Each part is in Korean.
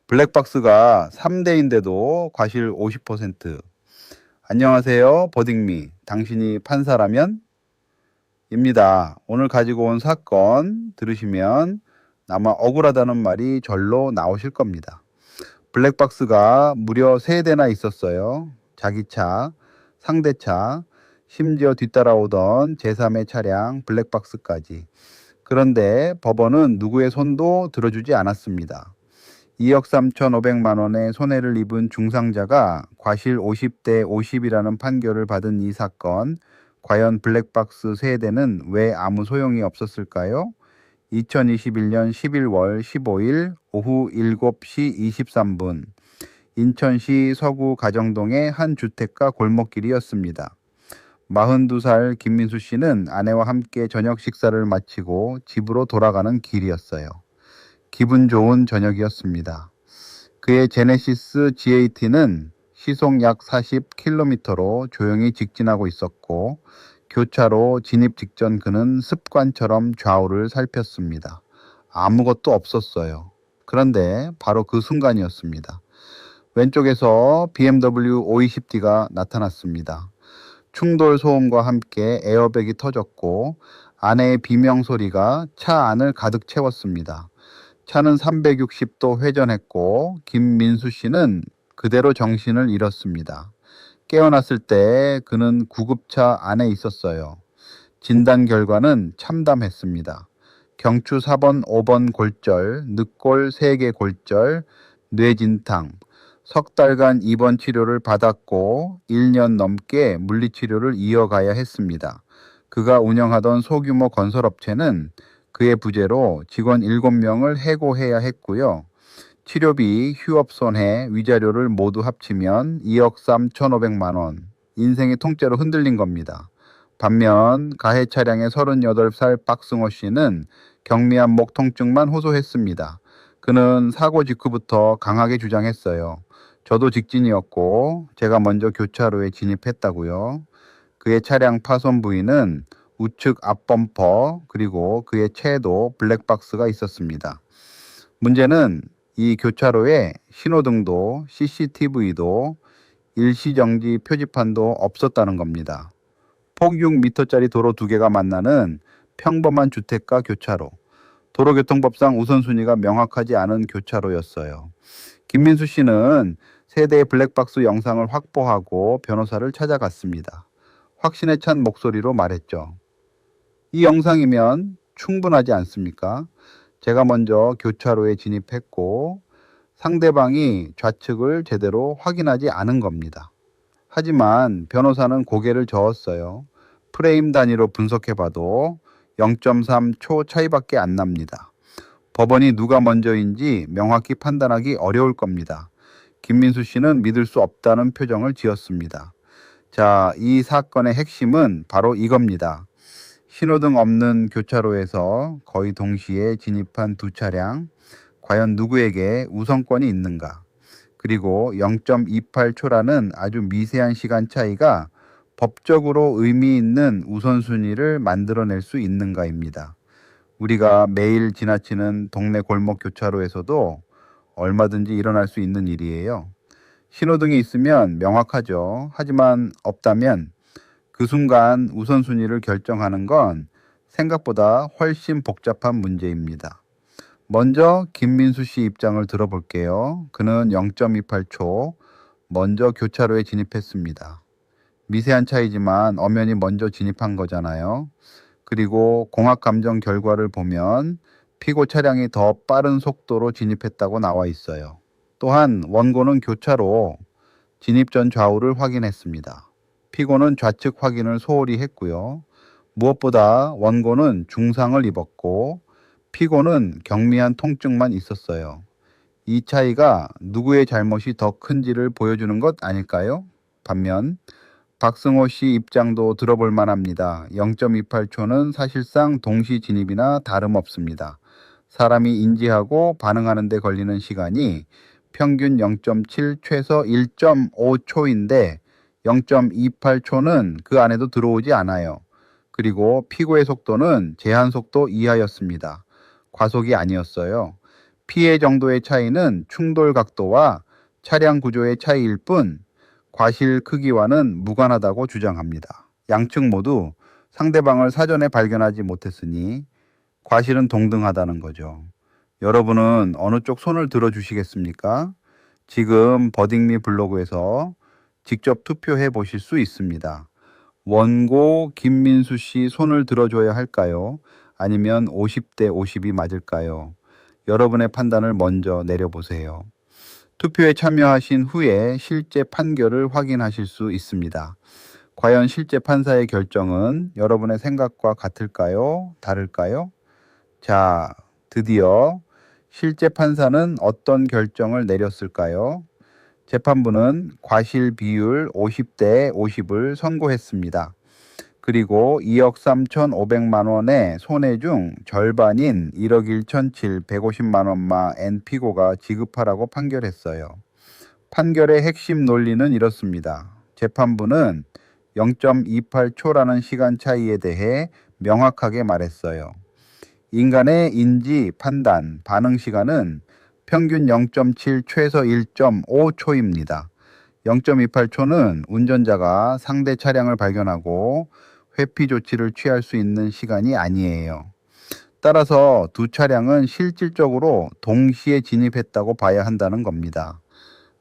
블랙박스가 3대인데도 과실 50%. 안녕하세요. 버딩미. 당신이 판사라면? 입니다. 오늘 가지고 온 사건 들으시면 아마 억울하다는 말이 절로 나오실 겁니다. 블랙박스가 무려 3대나 있었어요. 자기 차, 상대 차, 심지어 뒤따라오던 제3의 차량 블랙박스까지. 그런데 법원은 누구의 손도 들어주지 않았습니다. 2억 3,500만 원의 손해를 입은 중상자가 과실 50대 50이라는 판결을 받은 이 사건, 과연 블랙박스 세대는 왜 아무 소용이 없었을까요? 2021년 11월 15일 오후 7시 23분 인천시 서구 가정동의 한 주택가 골목길이었습니다. 42살 김민수 씨는 아내와 함께 저녁 식사를 마치고 집으로 돌아가는 길이었어요. 기분 좋은 저녁이었습니다. 그의 제네시스 GAT는 시속 약 40km로 조용히 직진하고 있었고 교차로 진입 직전 그는 습관처럼 좌우를 살폈습니다. 아무것도 없었어요. 그런데 바로 그 순간이었습니다. 왼쪽에서 BMW 520D가 나타났습니다. 충돌 소음과 함께 에어백이 터졌고 아내의 비명 소리가 차 안을 가득 채웠습니다. 차는 360도 회전했고 김민수 씨는 그대로 정신을 잃었습니다. 깨어났을 때 그는 구급차 안에 있었어요. 진단 결과는 참담했습니다. 경추 4번, 5번 골절, 늑골 3개 골절, 뇌진탕, 석 달간 입원 치료를 받았고 1년 넘게 물리치료를 이어가야 했습니다. 그가 운영하던 소규모 건설업체는 그의 부재로 직원 7명을 해고해야 했고요. 치료비, 휴업손해, 위자료를 모두 합치면 2억 3,500만 원. 인생이 통째로 흔들린 겁니다. 반면 가해 차량의 38살 박승호 씨는 경미한 목 통증만 호소했습니다. 그는 사고 직후부터 강하게 주장했어요. 저도 직진이었고 제가 먼저 교차로에 진입했다고요. 그의 차량 파손 부위는 우측 앞범퍼 그리고 그의 채에도 블랙박스가 있었습니다. 문제는 이 교차로에 신호등도 CCTV도 일시정지 표지판도 없었다는 겁니다. 폭 6m짜리 도로 2개가 만나는 평범한 주택가 교차로. 도로교통법상 우선순위가 명확하지 않은 교차로였어요. 김민수 씨는 세대의 블랙박스 영상을 확보하고 변호사를 찾아갔습니다. 확신에 찬 목소리로 말했죠. 이 영상이면 충분하지 않습니까? 제가 먼저 교차로에 진입했고 상대방이 좌측을 제대로 확인하지 않은 겁니다. 하지만 변호사는 고개를 저었어요. 프레임 단위로 분석해봐도 0.3초 차이밖에 안 납니다. 법원이 누가 먼저인지 명확히 판단하기 어려울 겁니다. 김민수 씨는 믿을 수 없다는 표정을 지었습니다. 자, 이 사건의 핵심은 바로 이겁니다. 신호등 없는 교차로에서 거의 동시에 진입한 두 차량, 과연 누구에게 우선권이 있는가? 그리고 0.28초라는 아주 미세한 시간 차이가 법적으로 의미 있는 우선순위를 만들어낼 수 있는가입니다. 우리가 매일 지나치는 동네 골목 교차로에서도 얼마든지 일어날 수 있는 일이에요. 신호등이 있으면 명확하죠. 하지만 없다면 그 순간 우선순위를 결정하는 건 생각보다 훨씬 복잡한 문제입니다. 먼저 김민수 씨 입장을 들어볼게요. 그는 0.28초 먼저 교차로에 진입했습니다. 미세한 차이지만 엄연히 먼저 진입한 거잖아요. 그리고 공학감정 결과를 보면 피고 차량이 더 빠른 속도로 진입했다고 나와 있어요. 또한 원고는 교차로 진입 전 좌우를 확인했습니다. 피고는 좌측 확인을 소홀히 했고요. 무엇보다 원고는 중상을 입었고 피고는 경미한 통증만 있었어요. 이 차이가 누구의 잘못이 더 큰지를 보여주는 것 아닐까요? 반면 박승호 씨 입장도 들어볼 만합니다. 0.28초는 사실상 동시 진입이나 다름없습니다. 사람이 인지하고 반응하는 데 걸리는 시간이 평균 0.7 최소 1.5초인데 0.28초는 그 안에도 들어오지 않아요. 그리고 피고의 속도는 제한 속도 이하였습니다. 과속이 아니었어요. 피해 정도의 차이는 충돌 각도와 차량 구조의 차이일 뿐 과실 크기와는 무관하다고 주장합니다. 양측 모두 상대방을 사전에 발견하지 못했으니 과실은 동등하다는 거죠. 여러분은 어느 쪽 손을 들어주시겠습니까? 지금 버딩미 블로그에서 직접 투표해 보실 수 있습니다. 원고 김민수 씨 손을 들어줘야 할까요? 아니면 50대 50이 맞을까요? 여러분의 판단을 먼저 내려보세요. 투표에 참여하신 후에 실제 판결을 확인하실 수 있습니다. 과연 실제 판사의 결정은 여러분의 생각과 같을까요? 다를까요? 자, 드디어 실제 판사는 어떤 결정을 내렸을까요? 재판부는 과실 비율 50대 50을 선고했습니다. 그리고 2억 3,500만 원의 손해 중 절반인 1억 1,750만 원만 피고가 지급하라고 판결했어요. 판결의 핵심 논리는 이렇습니다. 재판부는 0.28초라는 시간 차이에 대해 명확하게 말했어요. 인간의 인지, 판단, 반응 시간은 평균 0.7, 최소 1.5초입니다. 0.28초는 운전자가 상대 차량을 발견하고 회피 조치를 취할 수 있는 시간이 아니에요. 따라서 두 차량은 실질적으로 동시에 진입했다고 봐야 한다는 겁니다.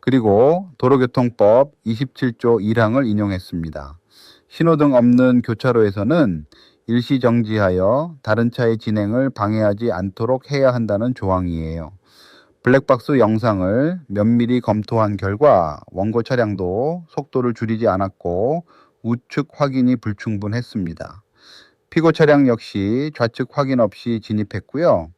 그리고 도로교통법 27조 1항을 인용했습니다. 신호등 없는 교차로에서는 일시 정지하여 다른 차의 진행을 방해하지 않도록 해야 한다는 조항이에요. 블랙박스 영상을 면밀히 검토한 결과 원고 차량도 속도를 줄이지 않았고 우측 확인이 불충분했습니다. 피고 차량 역시 좌측 확인 없이 진입했고요.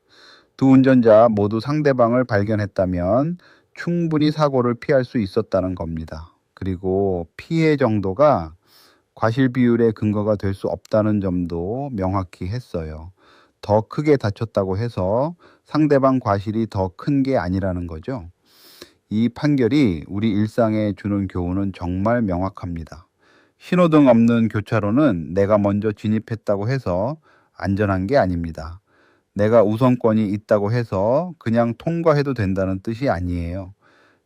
두 운전자 모두 상대방을 발견했다면 충분히 사고를 피할 수 있었다는 겁니다. 그리고 피해 정도가 과실 비율의 근거가 될 수 없다는 점도 명확히 했어요. 더 크게 다쳤다고 해서 상대방 과실이 더 큰 게 아니라는 거죠. 이 판결이 우리 일상에 주는 교훈은 정말 명확합니다. 신호등 없는 교차로는 내가 먼저 진입했다고 해서 안전한 게 아닙니다. 내가 우선권이 있다고 해서 그냥 통과해도 된다는 뜻이 아니에요.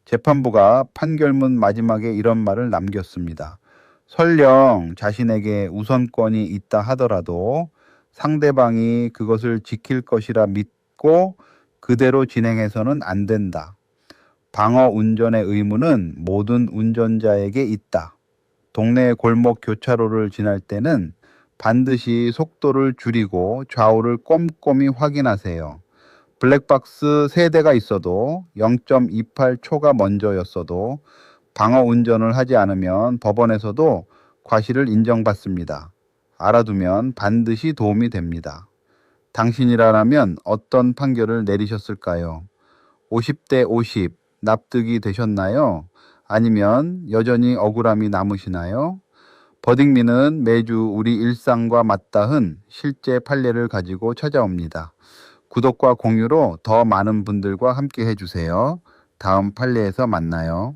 재판부가 판결문 마지막에 이런 말을 남겼습니다. 설령 자신에게 우선권이 있다 하더라도 상대방이 그것을 지킬 것이라 믿고 그대로 진행해서는 안 된다. 방어 운전의 의무는 모든 운전자에게 있다. 동네 골목 교차로를 지날 때는 반드시 속도를 줄이고 좌우를 꼼꼼히 확인하세요. 블랙박스 3대가 있어도 0.28초가 먼저였어도 방어 운전을 하지 않으면 법원에서도 과실을 인정받습니다. 알아두면 반드시 도움이 됩니다. 당신이라면 어떤 판결을 내리셨을까요? 50대 50 납득이 되셨나요? 아니면 여전히 억울함이 남으시나요? 버딩미는 매주 우리 일상과 맞닿은 실제 판례를 가지고 찾아옵니다. 구독과 공유로 더 많은 분들과 함께 해주세요. 다음 판례에서 만나요.